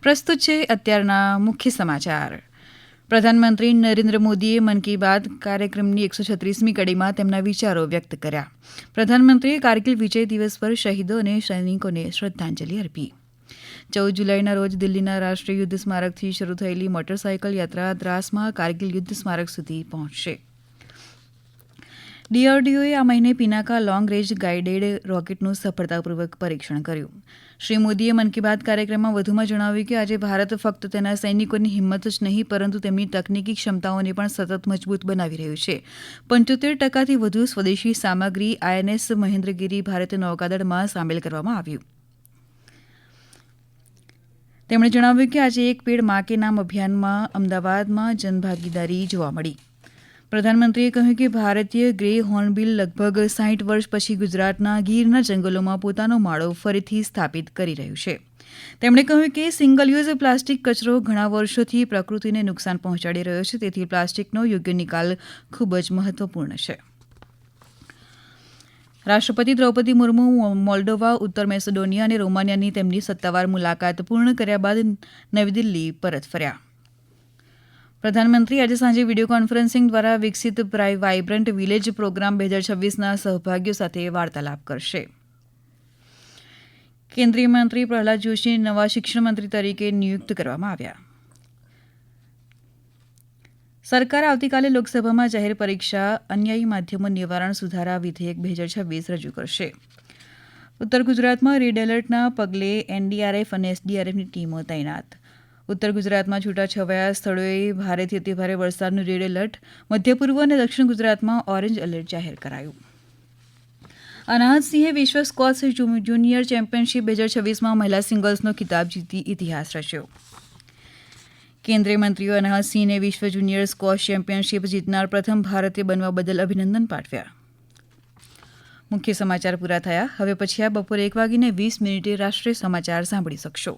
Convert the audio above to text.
પ્રસ્તુત છે અત્યારના મુખ્ય સમાચાર. પ્રધાનમંત્રી નરેન્દ્ર મોદીએ મન કી બાત કાર્યક્રમની 136મી કડીમાં તેમના વિચારો વ્યક્ત કર્યા. પ્રધાનમંત્રીએ કારગિલ વિજય દિવસ પર શહીદો અને સૈનિકોને શ્રદ્ધાંજલિ અર્પી. 14 જુલાઈના રોજ દિલ્હીના રાષ્ટ્રીય યુદ્ધ સ્મારકથી શરૂ થયેલી મોટરસાયકલ યાત્રા દ્રાસમાં કારગિલ યુદ્ધ સ્મારક સુધી પહોંચશે. ડીઆરડીઓએ આ મહિને પિનાકા લોંગ રેન્જ ગાઇડેડ રોકેટનું સફળતાપૂર્વક પરીક્ષણ કર્યું. શ્રી મોદીએ મન કી બાત કાર્યક્રમમાં વધુમાં જણાવ્યું કે આજે ભારત ફક્ત તેના સૈનિકોની હિંમત જ નહીં પરંતુ તેમની તકનીકી ક્ષમતાઓને પણ સતત મજબૂત બનાવી રહ્યું છે. 75%થી વધુ સ્વદેશી સામગ્રી આઈએનએસ મહેન્દ્રગિરી ભારતીય નૌકાદળમાં સામેલ કરવામાં આવ્યું. તેમણે જણાવ્યું કે આજે એક પેડ માં કે નામ અભિયાનમાં અમદાવાદમાં જનભાગીદારી જોવા મળી. પ્રધાનમંત્રીએ કહ્યું કે ભારતીય ગ્રે હોર્નબિલ લગભગ 60 વર્ષ પછી ગુજરાતના ગીરના જંગલોમાં પોતાનો માળો ફરીથી સ્થાપિત કરી રહ્યું છે. તેમણે કહ્યું કે સિંગલ યુઝ પ્લાસ્ટિક કચરો ઘણા વર્ષોથી પ્રકૃતિને નુકસાન પહોંચાડી રહ્યો છે, તેથી પ્લાસ્ટિકનો યોગ્ય નિકાલ ખૂબ જ મહત્વપૂર્ણ છે. રાષ્ટ્રપતિ દ્રૌપદી મુર્મુ મોલ્ડોવા, ઉત્તર મેસેડોનિયા અને રોમાનિયાની તેમની સત્તાવાર મુલાકાત પૂર્ણ કર્યા બાદ નવી દિલ્હી પરત ફર્યા. પ્રધાનમંત્રી આજે સાંજે વિડીયો કોન્ફરન્સિંગ દ્વારા વિકસિત વાઇબ્રન્ટ વિલેજ પ્રોગ્રામ 2026ના સહભાગીઓ સાથે વાર્તાલાપ કરશે. કેન્દ્રીય મંત્રી પ્રહલાદ જોશીને નવા શિક્ષણ મંત્રી તરીકે નિયુક્ત કરવામાં આવ્યા. સરકાર આવતીકાલે લોકસભામાં જાહેર પરીક્ષા અન્યાયી માધ્યમો નિવારણ સુધારા વિધેયક 2026 રજૂ કરશે. ઉત્તર ગુજરાતમાં રેડ એલર્ટના પગલે એનડીઆરએફ અને એસડીઆરએફની ટીમો તૈનાત. ઉત્તર ગુજરાતમાં છૂટાછવાયા સ્થળોએ ભારેથી અતિભારે વરસાદનું રેડ એલર્ટ, મધ્ય પૂર્વ અને દક્ષિણ ગુજરાતમાં ઓરેન્જ એલર્ટ જાહેર કરાયું. અનાહત સિંહે વિશ્વ સ્કોચ જુનિયર ચેમ્પિયનશિપ 2026માં મહિલા સિંગલ્સનો ખિતાબ જીતી ઇતિહાસ રચ્યો. કેન્દ્રીય મંત્રીઓ અનાહત સિંહને વિશ્વ જુનિયર સ્કોચ ચેમ્પિયનશિપ જીતનાર પ્રથમ ભારતીય બનવા બદલ અભિનંદન પાઠવ્યા. મુખ્ય સમાચાર પૂરા થયા. હવે પછી આ બપોરે 1:20 રાષ્ટ્રીય સમાચાર સાંભળી શકશો.